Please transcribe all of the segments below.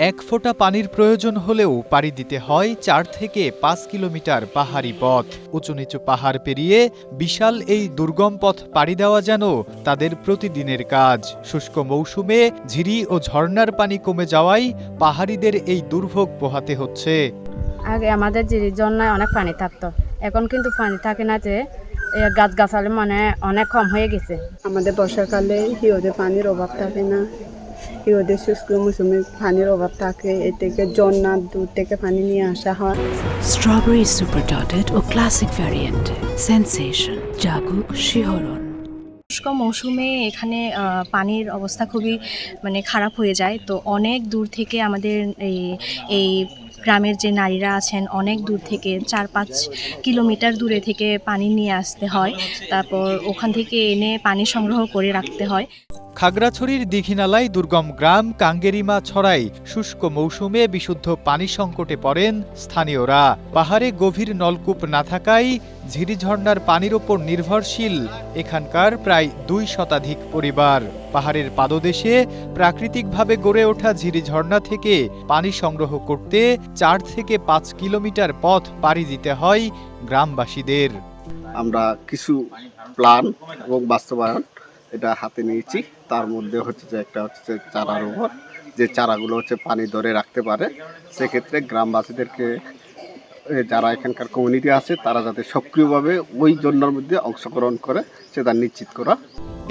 এক ফোঁটা পানির প্রয়োজন হলেও পাড়ি দিতে হয় ৪ থেকে ৫ কিলোমিটার পাহাড়ি পথ। উঁচু নিচু পাহাড় পেরিয়ে বিশাল এই দুর্গম পথ পাড়ি দেওয়া যেন তাদের প্রতিদিনের কাজ। শুষ্ক মৌসুমে ঝিরি ও ঝর্ণার পানি কমে যাওয়ায় পাহাড়িদের এই দুর্ভোগ পোহাতে হচ্ছে। আগে আমাদের ঝিরি ঝর্ণায় অনেক পানি থাকতো, এখন কিন্তু পানি থাকে না, যে গাছগাছালি মানে অনেক কম হয়ে গেছে। আমাদের বর্ষাকালে হিওদের পানির অভাব থাকে না, হিওদের শুষ্ক মৌসুমে পানির অভাব থাকে, এ থেকে ঝর্ণার দূর থেকে পানি নিয়ে আসা হয়। স্ট্রবেরি সুপার ডটেড ও ক্লাসিক ভ্যারিয়েন্টে সেন্সেশন জাগুক শিহরণ। শুষ্ক মৌসুমে এখানে পানির অবস্থা খুবই খারাপ হয়ে যায়, তো অনেক দূর থেকে আমাদের এই গ্রামের যে নারীরা আছেন অনেক দূর থেকে ৪-৫ কিলোমিটার দূরে থেকে পানি নিয়ে আসতে হয়, তারপর ওখান থেকে এনে পানি সংগ্রহ করে রাখতে হয়। খাগড়াছড়ির দীঘিনালায় দুর্গম গ্রাম কাঙ্গেরিমা ছড়াই শুষ্ক মৌসুমে বিশুদ্ধ পানি সংকটে পড়েন স্থানীয়রা। পাহাড়ে গভীর নলকূপ না থাকায় ঝিরিঝর্ণার পানির ওপর নির্ভরশীল এখানকার প্রায় ২ শতাধিক পরিবার। পাহাড়ের পাদদেশে প্রাকৃতিকভাবে গড়ে ওঠা ঝিরিঝর্ণা থেকে পানি সংগ্রহ করতে ৪ থেকে ৫ কিলোমিটার পথ পাড়ি দিতে হয় গ্রামবাসীদের। আমরা কিছু প্ল্যান এবং বাস্তবায়ন এটা হাতে নিয়েছি। তার মধ্যে একটা হচ্ছে চারা রোপণ, যে চারাগুলো পানি ধরে রাখতে পারে। সেক্ষেত্রে গ্রামবাসীদেরকে, যারা এখানকার কমিউনিটি আছে, তারা যাতে সক্রিয়ভাবে ওই জন্যর মধ্যে অংশগ্রহণ করে সেটা নিশ্চিত করা।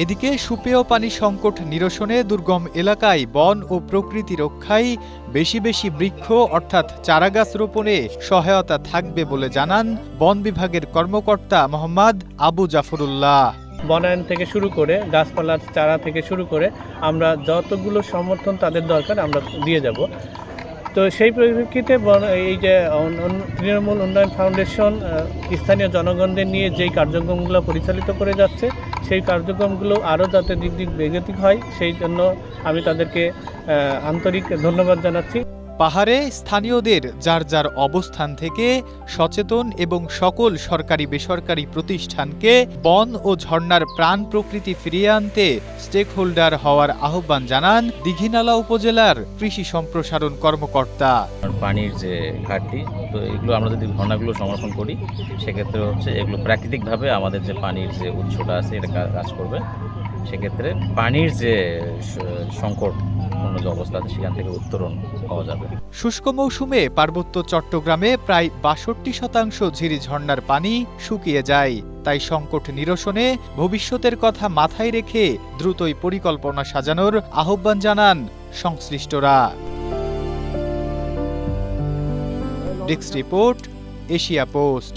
এদিকে সুপেয় পানি সংকট নিরসনে দুর্গম এলাকায় বন ও প্রকৃতি রক্ষায় বেশি বেশি বৃক্ষ অর্থাৎ চারাগাছ রোপণে সহায়তা থাকবে বলে জানান বন বিভাগের কর্মকর্তা মোহাম্মদ আবু জাফরুল্লাহ। বনায়ন থেকে শুরু করে গাছপালার চারা থেকে শুরু করে আমরা যতগুলো সমর্থন তাদের দরকার আমরা দিয়ে যাব। তো সেই পরিপ্রেক্ষিতে এই যে তৃণমূল উন্নয়ন ফাউন্ডেশন স্থানীয় জনগণদের নিয়ে যেই কার্যক্রমগুলো পরিচালিত করে যাচ্ছে, সেই কার্যক্রমগুলো আরও যাতে দিক বেগতিক হয়, সেই জন্য আমি তাদেরকে আন্তরিক ধন্যবাদ জানাচ্ছি। পাহাড়ে স্থানীয়দের যার যার অবস্থান থেকে সচেতন এবং সকল সরকারি বেসরকারি প্রতিষ্ঠানকে বন ও ঝর্ণার প্রাণ প্রকৃতি ফিরিয়ে আনতে স্টেক হোল্ডার হওয়ার আহ্বান জানান দীঘিনালা উপজেলার কৃষি সম্প্রসারণ কর্মকর্তা। পানির যে ঘাটতি, তো এগুলো আমরা যদি ঝর্ণাগুলো সংরক্ষণ করি, সেক্ষেত্রে এগুলো প্রাকৃতিকভাবে আমাদের যে পানির যে উৎসটা আছে এটা কাজ করবে। সেক্ষেত্রে পানির যে সংকট যে অবস্থা আছে সেখান থেকে উত্তরণ পাওয়া যাবে। শুষ্ক মৌসুমে পার্বত্য চট্টগ্রামে প্রায় ৬২% ঝিরিঝর্ণার পানি শুকিয়ে যায়। তাই সংকট নিরসনে ভবিষ্যতের কথা মাথায় রেখে দ্রুতই পরিকল্পনা সাজানোর আহ্বান জানান সংশ্লিষ্টরা। Desk report, Asia post.